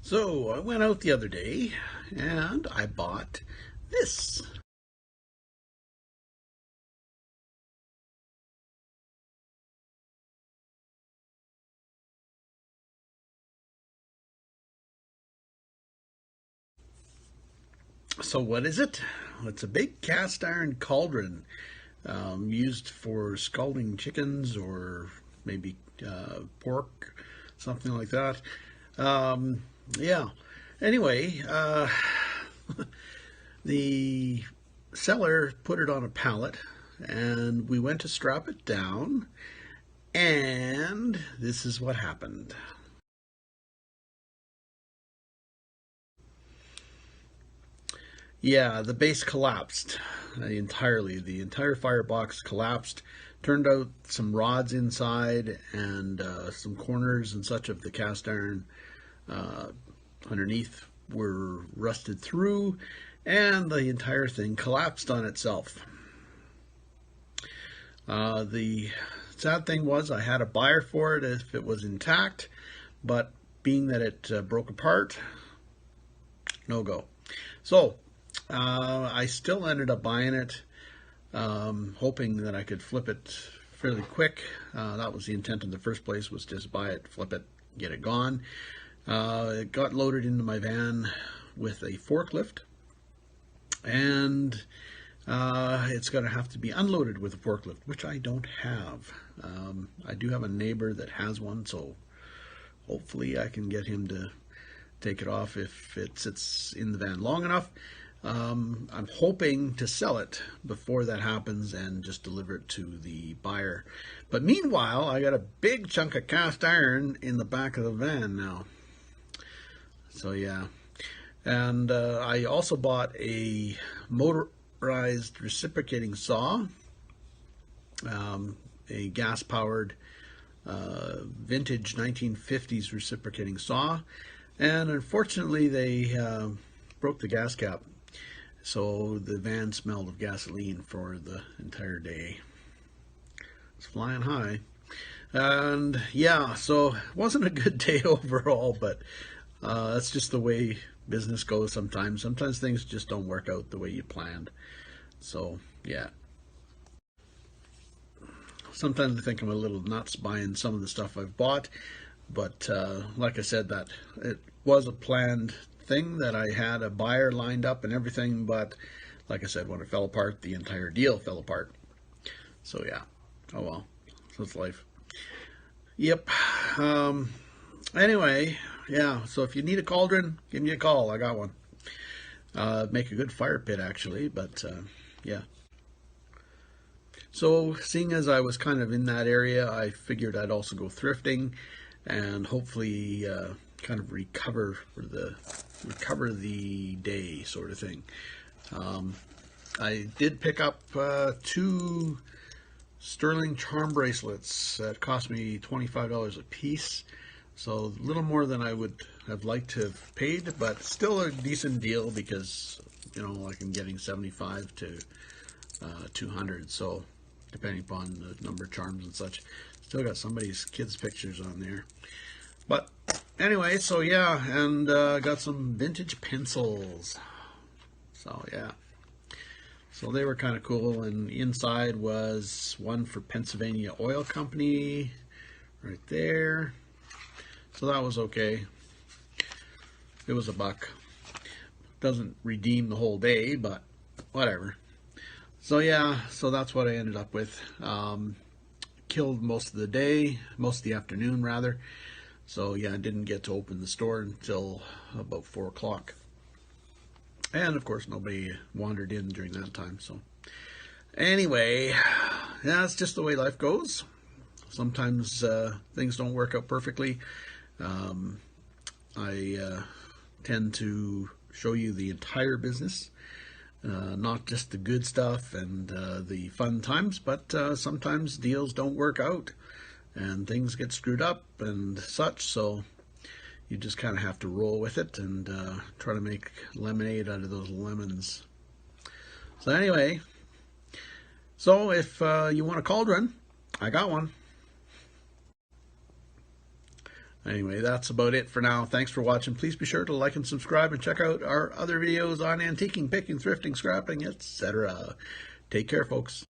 So I went out the other day and I bought this. So what is it? It's a big cast iron cauldron used for scalding chickens or maybe pork, something like that. Um, yeah. Anyway, the seller put it on a pallet and we went to strap it down, and this is what happened. Yeah, the base collapsed entirely. The entire firebox collapsed. Turned out some rods inside and some corners and such of the cast iron uh, underneath were rusted through, and the entire thing collapsed on itself. The sad thing was I had a buyer for it if it was intact, but being that it broke apart, no go. So I still ended up buying it, hoping that I could flip it fairly quick. That was the intent in the first place, was just buy it, flip it, get it gone. It got loaded into my van with a forklift, and it's going to have to be unloaded with a forklift, which I don't have. I do have a neighbor that has one, so hopefully I can get him to take it off if it sits in the van long enough. I'm hoping to sell it before that happens and just deliver it to the buyer. But meanwhile, I got a big chunk of cast iron in the back of the van now. So yeah. And I also bought a motorized reciprocating saw, a gas-powered vintage 1950s reciprocating saw. And unfortunately, they broke the gas cap. So the van smelled of gasoline for the entire day. It's flying high. And yeah, so it wasn't a good day overall, but that's just the way business goes sometimes. Sometimes things just don't work out the way you planned. So yeah. Sometimes I think I'm a little nuts buying some of the stuff I've bought, but like I said, that it was a planned thing, that I had a buyer lined up and everything, but like I said, when it fell apart, the entire deal fell apart. So yeah, oh well, so it's life. Yep. Anyway, yeah, so if you need a cauldron, give me a call. I got one. Make a good fire pit actually, but yeah. So seeing as I was kind of in that area, I figured I'd also go thrifting and hopefully kind of recover the day, sort of thing. I did pick up two sterling charm bracelets that cost me $25 a piece, so a little more than I would have liked to have paid, but still a decent deal because, you know, like I'm getting 75 to 200, so depending upon the number of charms and such. Still got somebody's kids' pictures on there. But anyway, so yeah, and got some vintage pencils. So yeah. So they were kind of cool, and inside was one for Pennsylvania Oil Company right there. So that was okay. It was $1. Doesn't redeem the whole day, but whatever. So yeah, so that's what I ended up with. Killed most of the day, most of the afternoon rather. So yeah, I didn't get to open the store until about 4 o'clock. And of course nobody wandered in during that time. So anyway, yeah, it's just the way life goes. Sometimes things don't work out perfectly. I tend to show you the entire business, not just the good stuff and the fun times, but sometimes deals don't work out and things get screwed up and such, so you just kind of have to roll with it and try to make lemonade out of those lemons. So anyway, so if you want a cauldron, I got one. Anyway, that's about it for now. Thanks for watching. Please be sure to like and subscribe and check out our other videos on antiquing, picking, thrifting, scrapping, etc. Take care, folks.